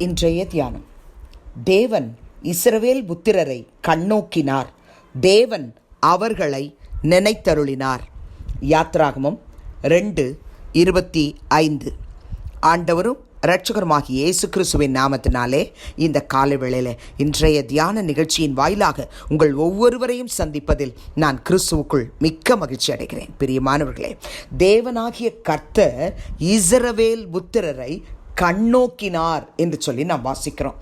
இன்றைய தியானம். தேவன் இஸ்ரவேல் புத்திரரை கண்ணோக்கினார், தேவன் அவர்களை நினைத்தருளினார். யாத்ராகமம் 2:25. ஆண்டவரும் இரட்சகருமாகிய இயேசு கிறிஸ்துவின் நாமத்தினாலே இந்த காலை வேளையில் இன்றைய தியான நிகழ்ச்சியின் வாயிலாக உங்கள் ஒவ்வொருவரையும் சந்திப்பதில் நான் கிறிஸ்துவுக்குள் மிக்க மகிழ்ச்சி அடைகிறேன். பிரியமானவர்களே, தேவனாகிய கர்த்தர் இஸ்ரவேல் புத்திரரை கண்ணோக்கினார் என்று சொல்லி நாம் வாசிக்கிறோம்.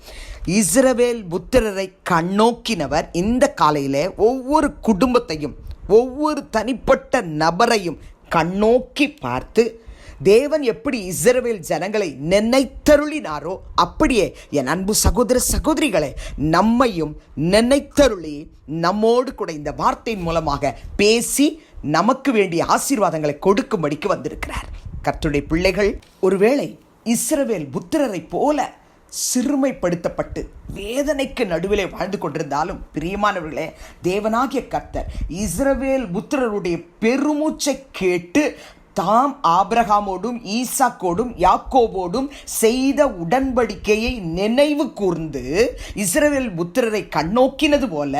இஸ்ரவேல் புத்திரரை கண்ணோக்கினவர் இந்த காலையிலே ஒவ்வொரு குடும்பத்தையும், ஒவ்வொரு தனிப்பட்ட நபரையும் கண்ணோக்கி பார்த்து, தேவன் எப்படி இஸ்ரவேல் ஜனங்களை நினைத்தருளினாரோ அப்படியே என் அன்பு சகோதர சகோதரிகளை நம்மையும் நினைத்தருளி நம்மோடு கூட இந்த வார்த்தையின் மூலமாக பேசி நமக்கு வேண்டிய ஆசீர்வாதங்களை கொடுக்கும்படிக்கு வந்திருக்கிறார். கர்த்தருடைய பிள்ளைகள் ஒருவேளை இஸ்ரவேல் புத்திரரை போல சிறுமைப்படுத்தப்பட்டு வேதனைக்கு நடுவிலே வாழ்ந்து கொண்டிருந்தாலும், பிரியமானவர்களே, தேவனாகிய கர்த்தர் இஸ்ரவேல் புத்திரருடைய பெருமூச்சை கேட்டு தாம் ஆபிரகாமோடும் ஈசாக்கோடும் யாக்கோபோடும் செய்த உடன்படிக்கையை நினைவு கூர்ந்து இஸ்ரவேல் புத்திரரை கண்ணோக்கினது போல,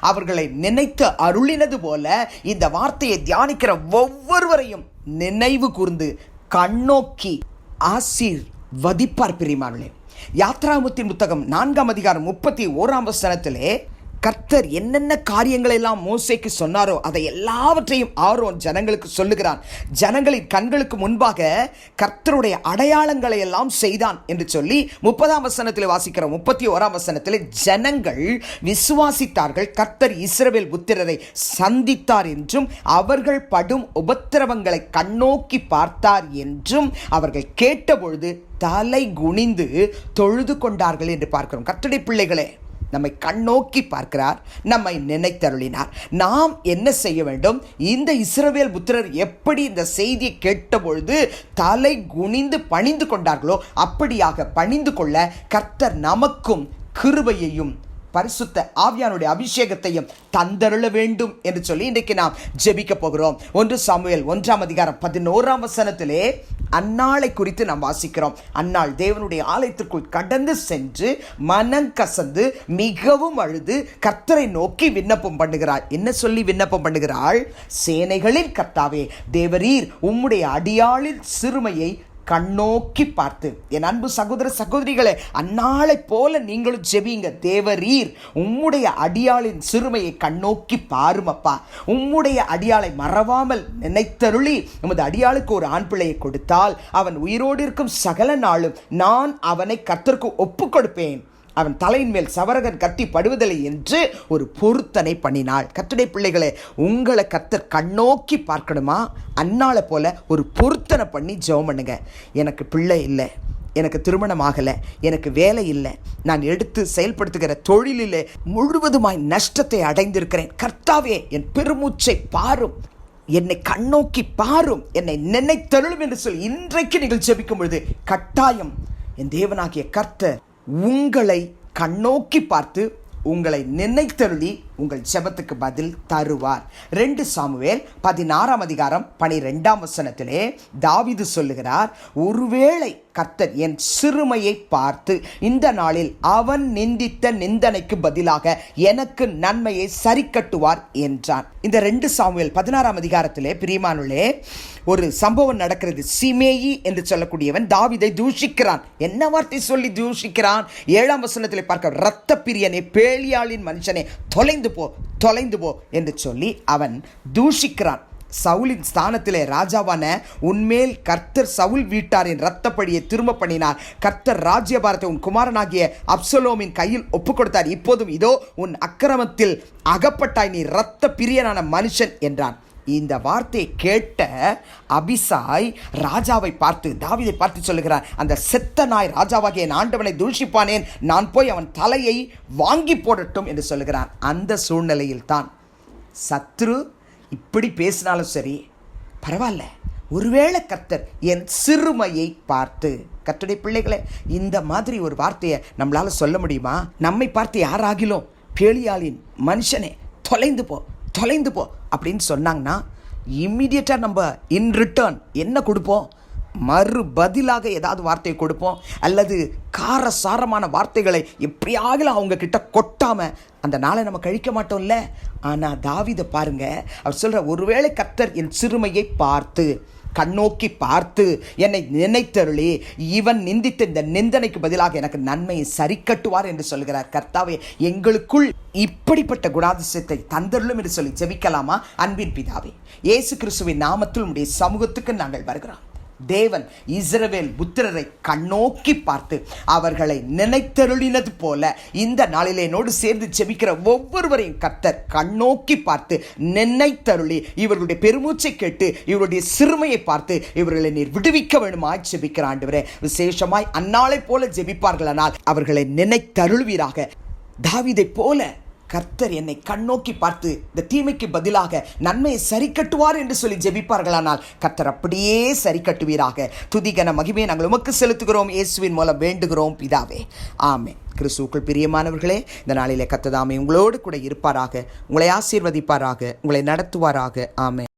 அவர்களை நினைத்து அருளினது போல, இந்த வார்த்தையை தியானிக்கிற ஒவ்வொருவரையும் நினைவு கூர்ந்து கண்ணோக்கி ஆசீர்வதிப்பார். பிரியமானவர்களே, யாத்ராகமத்தின் புத்தகம் 4:31 கர்த்தர் என்னென்ன காரியங்கள் எல்லாம் மோசேக்கு சொன்னாரோ அதை எல்லாவற்றையும் ஆரோன் ஜனங்களுக்கு சொல்லுகிறான். ஜனங்களின் கண்களுக்கு முன்பாக கர்த்தருடைய அடையாளங்களை எல்லாம் செய்தான் என்று சொல்லி 30 வாசிக்கிற 31 ஜனங்கள் விசுவாசித்தார்கள். கர்த்தர் இஸ்ரவேல் புத்திரரை சந்தித்தார் என்றும் அவர்கள் படும் உபத்திரவங்களை கண்ணோக்கி பார்த்தார் என்றும் அவர்கள் கேட்டபொழுது தலை குனிந்து தொழுது கொண்டார்கள் என்று பார்க்கிறோம். கர்த்தருடைய பிள்ளைகளே, நம்மை கண்ணோக்கி பார்க்கிறார், நம்மை நினைத்தருளினார். நாம் என்ன செய்ய வேண்டும்? இந்த இஸ்ரவேல் புத்திரர் எப்படி இந்த செய்தியை கேட்டபொழுது தலை குனிந்து பணிந்து கொண்டார்களோ அப்படியாக பணிந்து கொள்ள கர்த்தர் நமக்கும் கிருபையையும் பரிசுத்த ஆவியானுடைய அபிஷேகத்தையும் தந்தருள வேண்டும் என்று சொல்லி இன்றைக்கு நாம் ஜெபிக்க போகிறோம். 1 சாமுவேல் 1:11 அன்னாளை குறித்து நாம் வாசிக்கிறோம். அன்னாள் தேவனுடைய ஆலயத்திற்குள் கடந்து சென்று மனம் கசந்து மிகவும் அழுது கர்த்தரை நோக்கி விண்ணப்பம் பண்ணுகிறாள். என்ன சொல்லி விண்ணப்பம் பண்ணுகிறாள்? சேனைகளின் கர்த்தாவே, தேவரீர் உம்முடைய அடியாளின் சிறுமையை கண்ணோக்கி பார்த்து. என் அன்பு சகோதர சகோதரிகளே, அன்னாளை போல நீங்களும் ஜெபிங்க. தேவரீர் உம்முடைய அடியாளின் சிறுமையை கண்ணோக்கி பாருமப்பா. உம்முடைய அடியாளை மறவாமல் நினைத்தருளி உமது அடியாளுக்கு ஒரு ஆண் பிள்ளையை கொடுத்தால் அவன் உயிரோடு இருக்கும் சகல நாளும் நான் அவனை கர்த்தருக்கு ஒப்பு கொடுப்பேன். அவன் தலையின் மேல் சவரகன் கட்டி படுவதில்லை என்று ஒரு பொருத்தனை பண்ணினாள். கர்த்தருடைய பிள்ளைகளே, உங்களை கர்த்தர் கண்ணோக்கி பார்க்கணுமா? அன்னாளை போல ஒரு பொருத்தனை பண்ணி ஜெபம் பண்ணுங்க. எனக்கு பிள்ளை இல்லை, எனக்கு திருமணம் ஆகலை, எனக்கு வேலை இல்லை, நான் எடுத்து செயல்படுத்துகிற தொழிலிலே முழுவதுமாய் நஷ்டத்தை அடைந்திருக்கிறேன். கர்த்தாவே, என் பெருமூச்சை பாரும், என்னை கண்ணோக்கி பாரும், என்னை நினைத்தருளும் என்று சொல்லி இன்றைக்கு நீங்கள் ஜெபிக்கும் பொழுது கட்டாயம் என் தேவனாகிய கர்த்தர் உங்களை கண்ணோக்கி பார்த்து உங்களை நினைத்தருளி உங்கள் ஜெபத்துக்கு பதில் தருவார். 2 சாமுவேல் 16:12 தாவீது சொல்லுகிறார், ஒருவேளை கர்த்தர் என் சிறுமையை பார்த்து இந்த நாளில் அவன் நிந்தித்த நிந்தனைக்கு பதிலாக எனக்கு நன்மையை சரி கட்டுவார் என்றார். இந்த 2 சாமுவேல் 16 பிரியமானுள்ளே ஒரு சம்பவம் நடக்கிறது. சிமேயி என்று சொல்லக்கூடியவன் தாவீதை தூஷிக்கிறான். என்ன வார்த்தை சொல்லி தூஷிக்கிறான்? 7 பார்க்க, இரத்த பிரியனே, பேலியாளின் மனுஷனே, தொலைந்து போ என்று சொல்லி அவன் தூஷிக்கிறான். சவுலின் ஸ்தானத்திலே ராஜாவான உன்மேல் கர்த்தர் சவுல் வீட்டாரின் இரத்தப்பழியை திரும்ப பண்ணினார். கர்த்தர் ராஜ்யபாரத்தை உன் குமாரனாகிய அப்சலோமின் கையில் ஒப்பு கொடுத்தார். இப்போதும் இதோ உன் அக்கிரமத்தில் அகப்பட்டாய், நீ இரத்த பிரியனான மனுஷன் என்றான். இந்த வார்த்தையை கேட்ட அபிசாய் ராஜாவை பார்த்து, தாவீதை பார்த்து சொல்லுகிறார், அந்த செத்த நாய் ராஜாவாகிய என் ஆண்டவனை தூஷிப்பானேன், நான் போய் அவன் தலையை வாங்கி போடட்டும் என்று சொல்லுகிறான். அந்த சூழ்நிலையில் தான் சத்ரு இப்படி பேசினாலும் சரி பரவாயில்ல, ஒருவேளை கர்த்தர் என் சிறுமையை பார்த்து. கர்த்தருடைய பிள்ளைகளை, இந்த மாதிரி ஒரு வார்த்தையை நம்மளால சொல்ல முடியுமா? நம்மை பார்த்து யாராகிலும் பேலியாளின் மனுஷனே தொலைந்து போ அப்படின்னு சொன்னாங்கன்னா இம்மிடியட்டாக நம்ம இன் ரிட்டர்ன் என்ன கொடுப்போம்? பதிலாக ஏதாவது வார்த்தையை கொடுப்போம், அல்லது காரசாரமான வார்த்தைகளை எப்படியாகலாம் அவங்க கிட்ட கொட்டாம அந்த நாளை நம்ம கழிக்க மாட்டோம்ல. ஆனால் தாவீதை பாருங்க, அவர் சொல்ற, ஒருவேளை கர்த்தர் என் சிறுமையை பார்த்து கண்ணோக்கி பார்த்து என்னை நினைத்தருளி இவன் நிந்தித்த இந்த நிந்தனைக்கு பதிலாக எனக்கு நன்மையை சரி கட்டுவார் என்று சொல்கிறார். கர்த்தாவே, எங்களுக்குள் இப்படிப்பட்ட குணாதிசயத்தை தந்தருளும் என்று சொல்லி ஜெபிக்கலாமா? அன்பின் பிதாவே, இயேசு கிறிஸ்துவின் நாமத்தில் உம்முடைய சமூகத்துக்கு நாங்கள் வருகிறோம். தேவன் இஸ்ரவேல் புத்திரரை கண்ணோக்கி பார்த்து அவர்களை நினைத்தருளினது போல இந்த நாளிலே என்னோடு சேர்ந்து ஜெபிக்கிற ஒவ்வொருவரையும் கர்த்தர் கண்ணோக்கி பார்த்து நினைத்தருளி இவர்களுடைய பெருமூச்சை கேட்டு இவருடைய சிறுமையை பார்த்து இவர்களை நீர் விடுவிக்க வேண்டுமாய் ஜெபிக்கிற ஆண்டவரே, விசேஷமாய் அந்நாளை போல ஜெபிப்பார்களானால் அவர்களை நினைத்தருள்வீராக. தாவீதை போல கர்த்தர் என்னை கண்ணோக்கி பார்த்து இந்த தீமைக்கு பதிலாக நன்மையை சரி கட்டுவார் என்று சொல்லி ஜெபிப்பார்களானால் கர்த்தர் அப்படியே சரி கட்டுவீராக. துதிகன மகிமையை நாங்கள் உமக்கு செலுத்துகிறோம், இயேசுவின் மூலம் வேண்டுகிறோம் பிதாவே, ஆமென். கிறிஸ்துவுக்குள் பிரியமானவர்களே, இந்த நாளிலே கர்த்தர் தாமே உங்களோடு கூட இருப்பாராக, உங்களை ஆசீர்வதிப்பாராக, உங்களை நடத்துவாராக. ஆமென்.